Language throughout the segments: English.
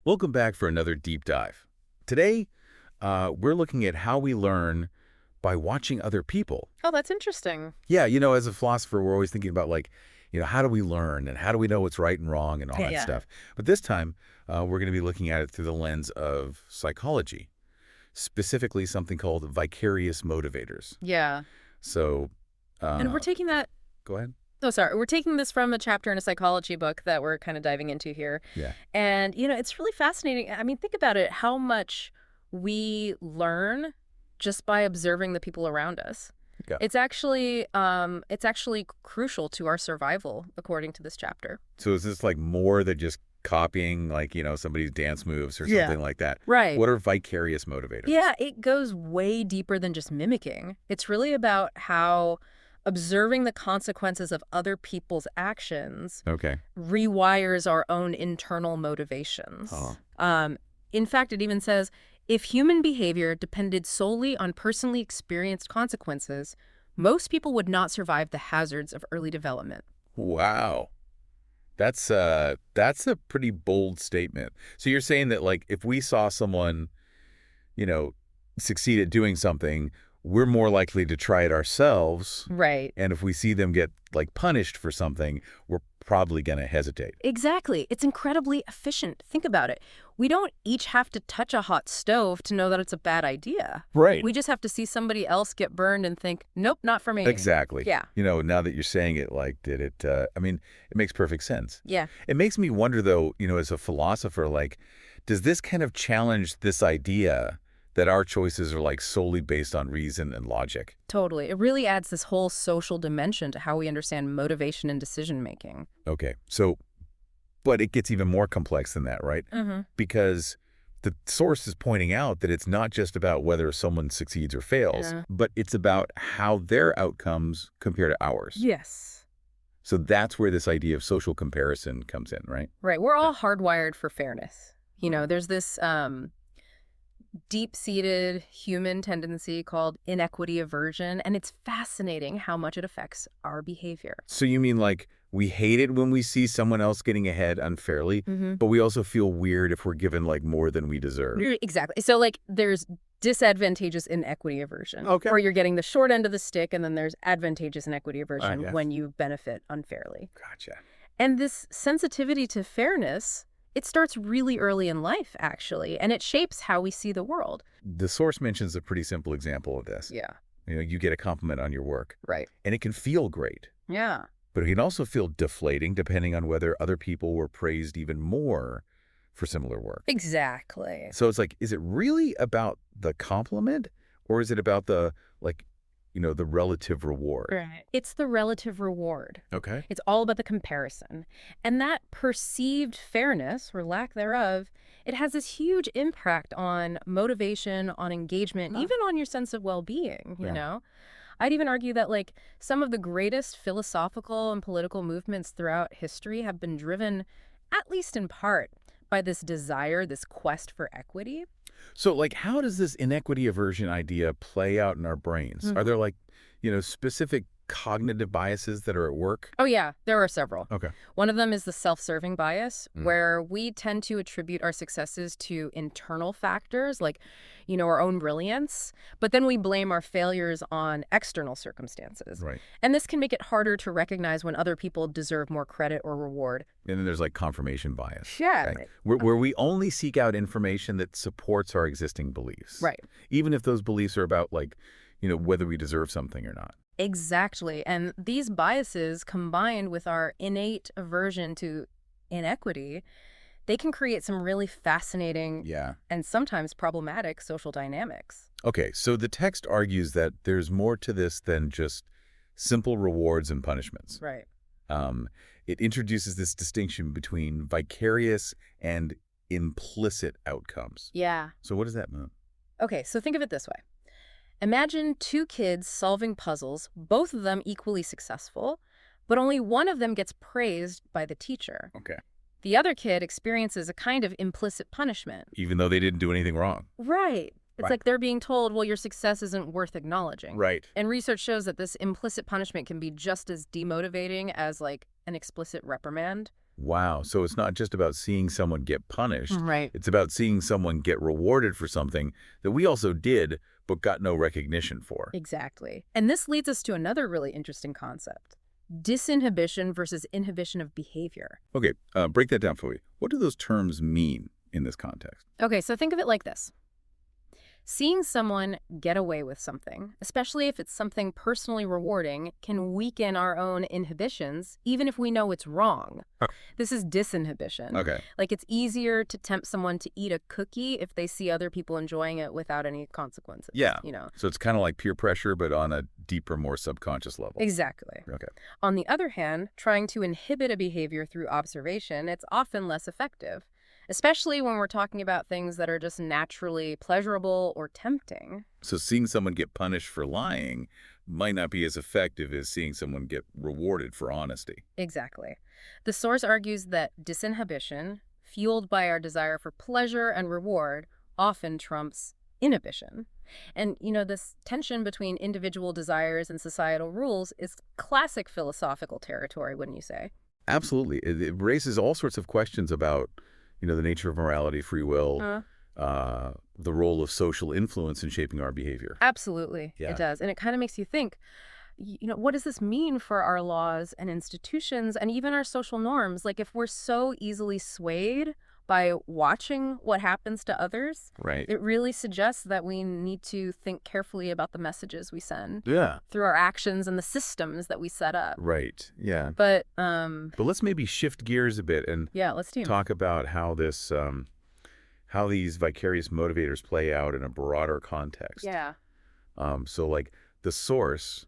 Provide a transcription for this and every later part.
Welcome back for another deep dive. Today, we're looking at how we learn by watching other people. Oh, that's interesting. Yeah, as a philosopher, we're always thinking about how do we learn and how do we know what's right and wrong and all that Yeah. stuff. But this time, we're going to be looking at it through the lens of psychology, specifically something called vicarious motivators. Yeah. So, And we're taking that. go ahead. Oh, sorry. We're taking this from a chapter in a psychology book that we're kind of diving into here. Yeah. And, it's really fascinating. I mean, think about it, how much we learn just by observing the people around us. Yeah. It's actually crucial to our survival, according to this chapter. So is this like more than just copying somebody's dance moves or Yeah. something like that? Right. What are vicarious motivators? Yeah, it goes way deeper than just mimicking. It's really about how observing the consequences of other people's actions Okay. rewires our own internal motivations. Oh. In fact, it even says, if human behavior depended solely on personally experienced consequences, most people would not survive the hazards of early development. Wow. That's a pretty bold statement. So you're saying that if we saw someone, succeed at doing something, we're more likely to try it ourselves. Right. And if we see them get punished for something, we're probably going to hesitate. Exactly. It's incredibly efficient. Think about it. We don't each have to touch a hot stove to know that it's a bad idea. Right. We just have to see somebody else get burned and think, nope, not for me. Exactly. Yeah. Now that you're saying it, it makes perfect sense. Yeah. It makes me wonder, though, as a philosopher, does this kind of challenge this idea that our choices are solely based on reason and logic? Totally. It really adds this whole social dimension to how we understand motivation and decision making. Okay. So, but it gets even more complex than that, right? Mm-hmm. Because the source is pointing out that it's not just about whether someone succeeds or fails, but it's about how their outcomes compare to ours. Yes. So that's where this idea of social comparison comes in, right? Right. We're all hardwired for fairness. There's this deep-seated human tendency called inequity aversion, and it's fascinating how much it affects our behavior. So you mean we hate it when we see someone else getting ahead unfairly, but we also feel weird if we're given more than we deserve? Exactly. So there's disadvantageous inequity aversion, Okay. where you're getting the short end of the stick, and then there's advantageous inequity aversion Yes. when you benefit unfairly. Gotcha. And this sensitivity to fairness, it starts really early in life, actually, and it shapes how we see the world. The source mentions a pretty simple example of this. Yeah. You get a compliment on your work, Right. and it can feel great. Yeah. But it can also feel deflating depending on whether other people were praised even more for similar work. Exactly. So it's is it really about the compliment, or is it about the the relative reward? Right. It's the relative reward. Okay. It's all about the comparison. And that perceived fairness, or lack thereof, it has this huge impact on motivation, on engagement, even on your sense of well-being, you know? I'd even argue that some of the greatest philosophical and political movements throughout history have been driven, at least in part, by this desire, this quest for equity. So how does this inequity aversion idea play out in our brains? Are there specific cognitive biases that are at work? Oh, yeah, there are several. Okay. One of them is the self-serving bias, where we tend to attribute our successes to internal factors like, our own brilliance, but then we blame our failures on external circumstances. Right. And this can make it harder to recognize when other people deserve more credit or reward. And then there's confirmation bias. Yeah. Okay? Where we only seek out information that supports our existing beliefs. Right. Even if those beliefs are about whether we deserve something or not. Exactly. And these biases, combined with our innate aversion to inequity, they can create some really fascinating and sometimes problematic social dynamics. Okay, so the text argues that there's more to this than just simple rewards and punishments. Right. It introduces this distinction between vicarious and implicit outcomes. Yeah. So what does that mean? Okay, so think of it this way. Imagine two kids solving puzzles, both of them equally successful, but only one of them gets praised by the teacher. Okay. The other kid experiences a kind of implicit punishment. Even though they didn't do anything wrong. Right. It's like they're being told, well, your success isn't worth acknowledging. Right. And research shows that this implicit punishment can be just as demotivating as an explicit reprimand. Wow. So it's not just about seeing someone get punished. Right. It's about seeing someone get rewarded for something that we also did but got no recognition for. Exactly. And this leads us to another really interesting concept: disinhibition versus inhibition of behavior. Okay, break that down for me. What do those terms mean in this context? Okay, so think of it like this. Seeing someone get away with something, especially if it's something personally rewarding, can weaken our own inhibitions, even if we know it's wrong. Huh. This is disinhibition. Okay. Like, it's easier to tempt someone to eat a cookie if they see other people enjoying it without any consequences. Yeah. You know? So it's kind of like peer pressure, but on a deeper, more subconscious level. Exactly. Okay. On the other hand, trying to inhibit a behavior through observation, it's often less effective, especially when we're talking about things that are just naturally pleasurable or tempting. So seeing someone get punished for lying might not be as effective as seeing someone get rewarded for honesty. Exactly. The source argues that disinhibition, fueled by our desire for pleasure and reward, often trumps inhibition. And, this tension between individual desires and societal rules is classic philosophical territory, wouldn't you say? Absolutely. It raises all sorts of questions about, the nature of morality, free will, the role of social influence in shaping our behavior. Absolutely, Yeah. it does. And it kind of makes you think, what does this mean for our laws and institutions and even our social norms? Like, if we're so easily swayed by watching what happens to others, Right. it really suggests that we need to think carefully about the messages we send Yeah. through our actions and the systems that we set up. Right. Yeah. But, But let's maybe shift gears a bit and yeah, let's do. talk about how this, how these vicarious motivators play out in a broader context. Yeah. So like the source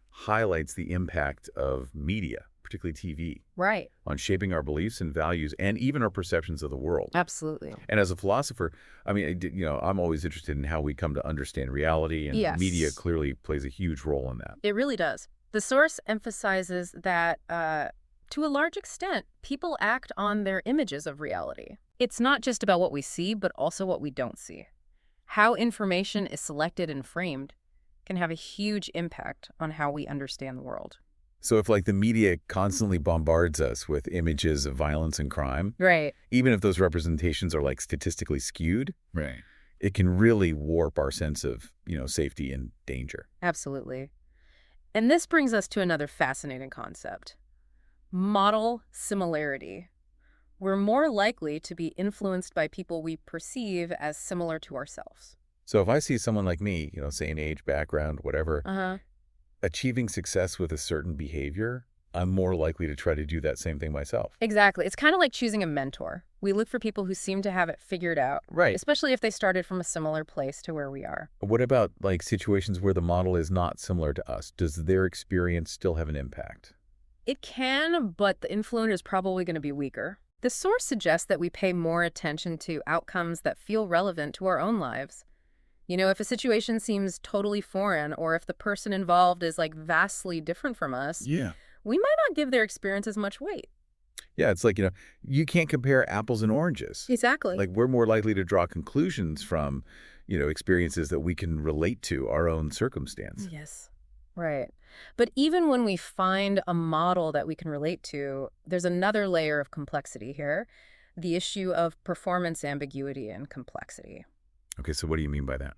highlights the impact of media, particularly TV, Right. on shaping our beliefs and values and even our perceptions of the world. Absolutely. And as a philosopher, I mean, I'm always interested in how we come to understand reality, and Yes. media clearly plays a huge role in that. It really does. The source emphasizes that, to a large extent, people act on their images of reality. It's not just about what we see, but also what we don't see. How information is selected and framed can have a huge impact on how we understand the world. So if like the media constantly bombards us with images of violence and crime, Right. even if those representations are like statistically skewed, Right. it can really warp our sense of, safety and danger. Absolutely. And this brings us to another fascinating concept: model similarity. We're more likely to be influenced by people we perceive as similar to ourselves. So if I see someone like me, say an age, background, whatever, Uh-huh. achieving success with a certain behavior, I'm more likely to try to do that same thing myself. Exactly. It's kind of like choosing a mentor. We look for people who seem to have it figured out, Right. especially if they started from a similar place to where we are. What about like situations where the model is not similar to us? Does their experience still have an impact? It can, but the influence is probably going to be weaker. The source suggests that we pay more attention to outcomes that feel relevant to our own lives. If a situation seems totally foreign, or if the person involved is like vastly different from us, Yeah. we might not give their experience as much weight. Yeah, it's like, you can't compare apples and oranges. Exactly. Like we're more likely to draw conclusions from, experiences that we can relate to our own circumstance. Yes. Right. But even when we find a model that we can relate to, there's another layer of complexity here: the issue of performance ambiguity and complexity. Okay, so what do you mean by that?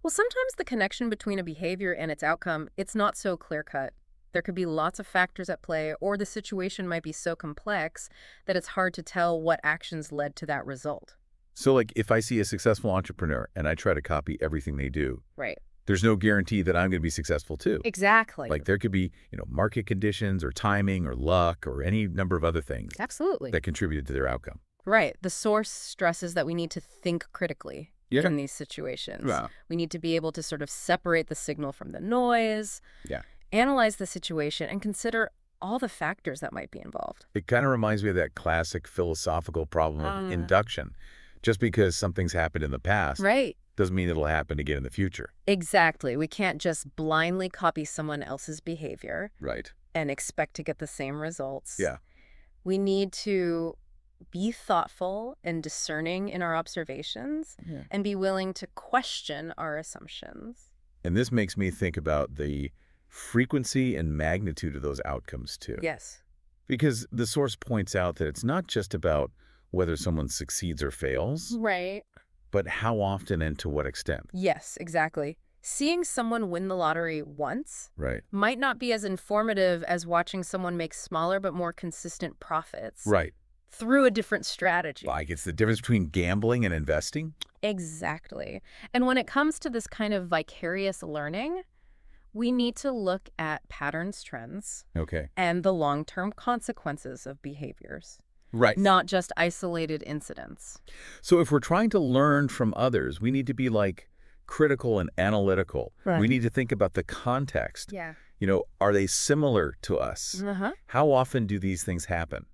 Well, sometimes the connection between a behavior and its outcome, it's not so clear-cut. There could be lots of factors at play, or the situation might be so complex that it's hard to tell what actions led to that result. So like if I see a successful entrepreneur and I try to copy everything they do, Right. there's no guarantee that I'm going to be successful too. Exactly. Like there could be, market conditions or timing or luck or any number of other things Absolutely. that contributed to their outcome. Right. The source stresses that we need to think critically Yeah. in these situations. Wow. We need to be able to sort of separate the signal from the noise, Yeah. analyze the situation, and consider all the factors that might be involved. It kind of reminds me of that classic philosophical problem of induction. Just because something's happened in the past Right. doesn't mean it'll happen again in the future. Exactly. We can't just blindly copy someone else's behavior Right. and expect to get the same results. Yeah. We need to be thoughtful and discerning in our observations Yeah. and be willing to question our assumptions. And this makes me think about the frequency and magnitude of those outcomes too. Yes. Because the source points out that it's not just about whether someone succeeds or fails, Right. but how often and to what extent. Yes, exactly. Seeing someone win the lottery once Right. might not be as informative as watching someone make smaller but more consistent profits Right. through a different strategy. Like it's the difference between gambling and investing? Exactly. And when it comes to this kind of vicarious learning, we need to look at patterns, trends, Okay. and the long-term consequences of behaviors, Right. not just isolated incidents. So if we're trying to learn from others, we need to be like critical and analytical. Right. We need to think about the context. Yeah. Are they similar to us? Uh-huh. How often do these things happen?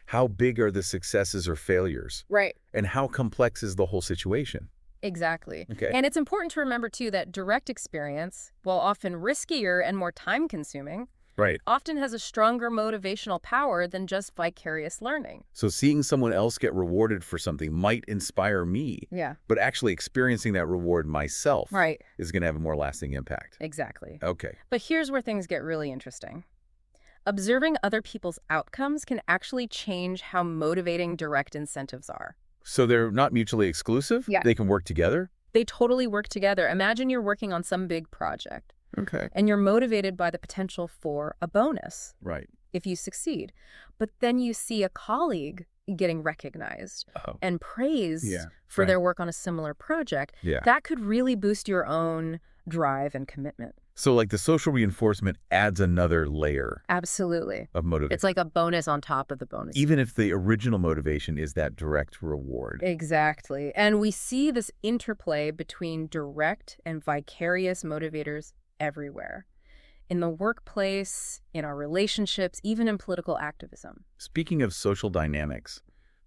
How big are the successes or failures? Right. And how complex is the whole situation? Exactly. Okay. And it's important to remember, too, that direct experience, while often riskier and more time-consuming, Right. often has a stronger motivational power than just vicarious learning. So seeing someone else get rewarded for something might inspire me, Yeah. but actually experiencing that reward myself Right. is going to have a more lasting impact. Exactly. Okay. But here's where things get really interesting. Observing other people's outcomes can actually change how motivating direct incentives are. So they're not mutually exclusive? Yeah. They can work together? They totally work together. Imagine you're working on some big project, Okay. and you're motivated by the potential for a bonus Right. if you succeed. But then you see a colleague getting recognized Oh. and praised Yeah, for right. their work on a similar project. Yeah. That could really boost your own drive and commitment. So like the social reinforcement adds another layer Absolutely. of motivation. It's like a bonus on top of the bonus. Even if the original motivation is that direct reward. Exactly. And we see this interplay between direct and vicarious motivators everywhere. In the workplace, in our relationships, even in political activism. Speaking of social dynamics,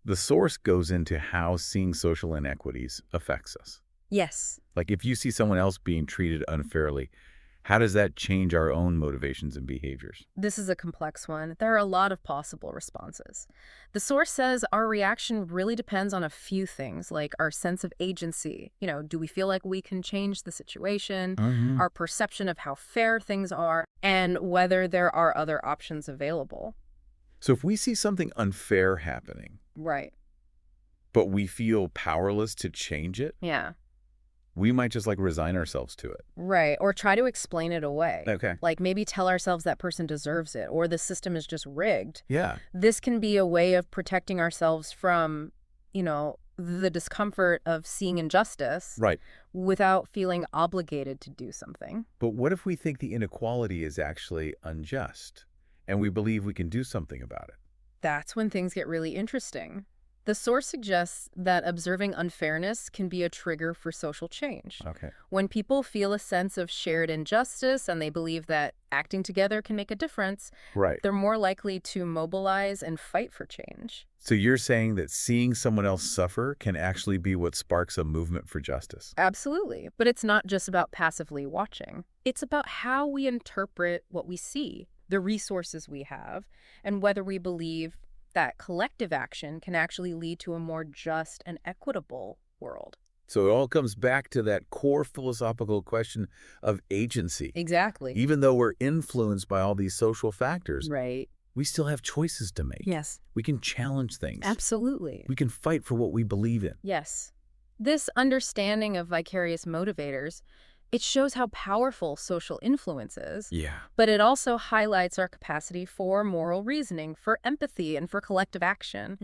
the source goes into how seeing social inequities affects us. Yes. Like if you see someone else being treated unfairly, how does that change our own motivations and behaviors? This is a complex one. There are a lot of possible responses. The source says our reaction really depends on a few things, like our sense of agency. Do we feel like we can change the situation, our perception of how fair things are, and whether there are other options available. So if we see something unfair happening, Right. but we feel powerless to change it, Yeah. we might just like resign ourselves to it. Right. Or try to explain it away. Okay. Like maybe tell ourselves that person deserves it or the system is just rigged. Yeah. This can be a way of protecting ourselves from, the discomfort of seeing injustice. Right. Without feeling obligated to do something. But what if we think the inequality is actually unjust and we believe we can do something about it? That's when things get really interesting. The source suggests that observing unfairness can be a trigger for social change. Okay. When people feel a sense of shared injustice and they believe that acting together can make a difference, Right. they're more likely to mobilize and fight for change. So you're saying that seeing someone else suffer can actually be what sparks a movement for justice? Absolutely. But it's not just about passively watching. It's about how we interpret what we see, the resources we have, and whether we believe that collective action can actually lead to a more just and equitable world. So it all comes back to that core philosophical question of agency. Exactly. Even though we're influenced by all these social factors, Right. we still have choices to make. Yes. We can challenge things. Absolutely. We can fight for what we believe in. Yes. This understanding of vicarious motivators, it shows how powerful social influence is. Yeah. But it also highlights our capacity for moral reasoning, for empathy, and for collective action.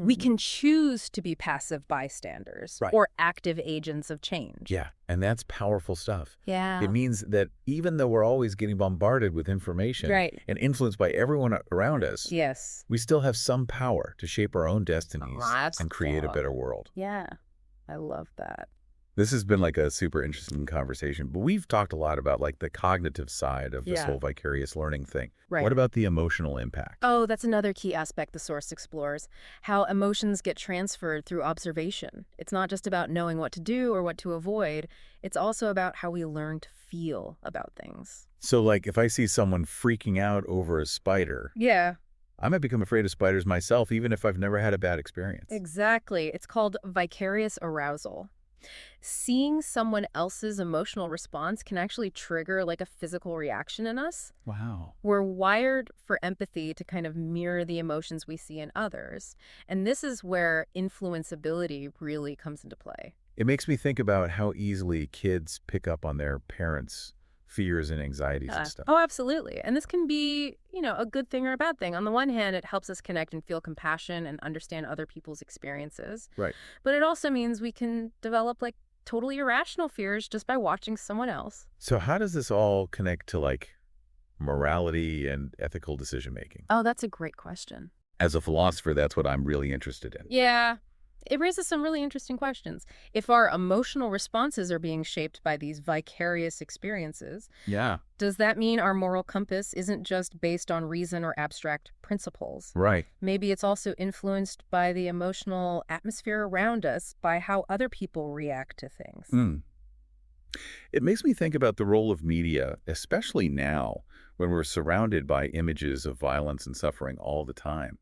We can choose to be passive bystanders Right. or active agents of change. Yeah, and that's powerful stuff. Yeah. It means that even though we're always getting bombarded with information Right. and influenced by everyone around us, Yes. we still have some power to shape our own destinies That's and create a good. better world. Yeah. I love that. This has been like a super interesting conversation, but we've talked a lot about like the cognitive side of this Yeah. whole vicarious learning thing. Right. What about the emotional impact? Oh, that's another key aspect the source explores, how emotions get transferred through observation. It's not just about knowing what to do or what to avoid. It's also about how we learn to feel about things. So like if I see someone freaking out over a spider, Yeah, I might become afraid of spiders myself, even if I've never had a bad experience. exactly. It's called vicarious arousal. Seeing someone else's emotional response can actually trigger like a physical reaction in us. Wow. We're wired for empathy to kind of mirror the emotions we see in others. And this is where influenceability really comes into play. It makes me think about how easily kids pick up on their parents' fears and anxieties and stuff. Oh, absolutely. And this can be, a good thing or a bad thing. On the one hand, it helps us connect and feel compassion and understand other people's experiences. Right. But it also means we can develop like totally irrational fears just by watching someone else. So how does this all connect to like morality and ethical decision making? Oh, that's a great question. As a philosopher, that's what I'm really interested in. Yeah, it raises some really interesting questions. If our emotional responses are being shaped by these vicarious experiences, Yeah. does that mean our moral compass isn't just based on reason or abstract principles? Right. Maybe it's also influenced by the emotional atmosphere around us, by how other people react to things. Mm. It makes me think about the role of media, especially now when we're surrounded by images of violence and suffering all the time.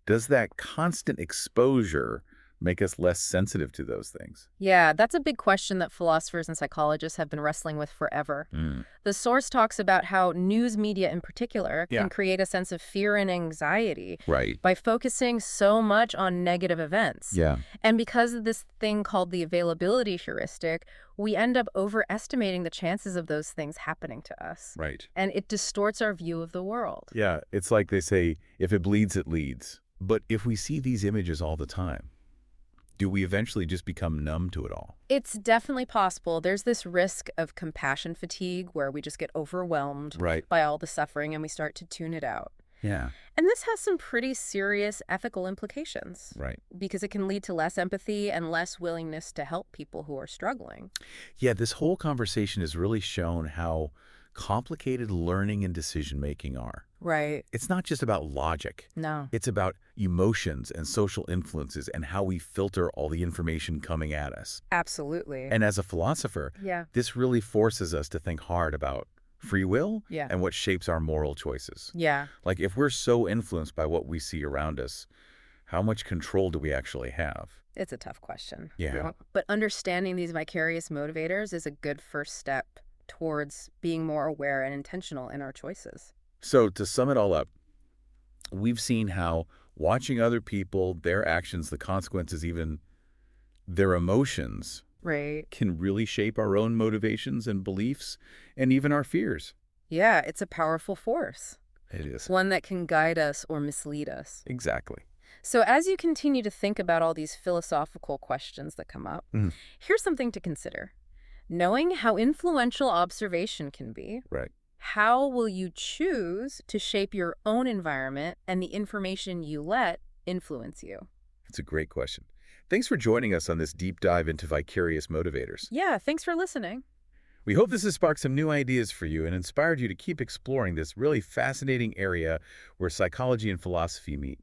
Does that constant exposure make us less sensitive to those things? Yeah, that's a big question that philosophers and psychologists have been wrestling with forever. Mm. The source talks about how news media in particular Yeah. can create a sense of fear and anxiety Right. by focusing so much on negative events. Yeah. And because of this thing called the availability heuristic, we end up overestimating the chances of those things happening to us. Right. And it distorts our view of the world. Yeah. It's like they say, if it bleeds, it leads. But if we see these images all the time, do we eventually just become numb to it all? It's definitely possible. There's this risk of compassion fatigue where we just get overwhelmed Right. by all the suffering and we start to tune it out. Yeah. And this has some pretty serious ethical implications Right. because it can lead to less empathy and less willingness to help people who are struggling. Yeah, this whole conversation has really shown how complicated learning and decision-making are. Right. It's not just about logic. No. It's about emotions and social influences and how we filter all the information coming at us. Absolutely. And as a philosopher, Yeah. this really forces us to think hard about free will Yeah. and what shapes our moral choices. Yeah. Like, if we're so influenced by what we see around us, how much control do we actually have? It's a tough question. Yeah. But understanding these vicarious motivators is a good first step towards being more aware and intentional in our choices. So to sum it all up, we've seen how watching other people, their actions, the consequences, even their emotions, Right. can really shape our own motivations and beliefs and even our fears. Yeah, it's a powerful force, It is. one that can guide us or mislead us. Exactly. So as you continue to think about all these philosophical questions that come up, Mhm. here's something to consider. Knowing how influential observation can be, Right. how will you choose to shape your own environment and the information you let influence you? It's a great question. Thanks for joining us on this deep dive into vicarious motivators. Yeah, thanks for listening. We hope this has sparked some new ideas for you and inspired you to keep exploring this really fascinating area where psychology and philosophy meet.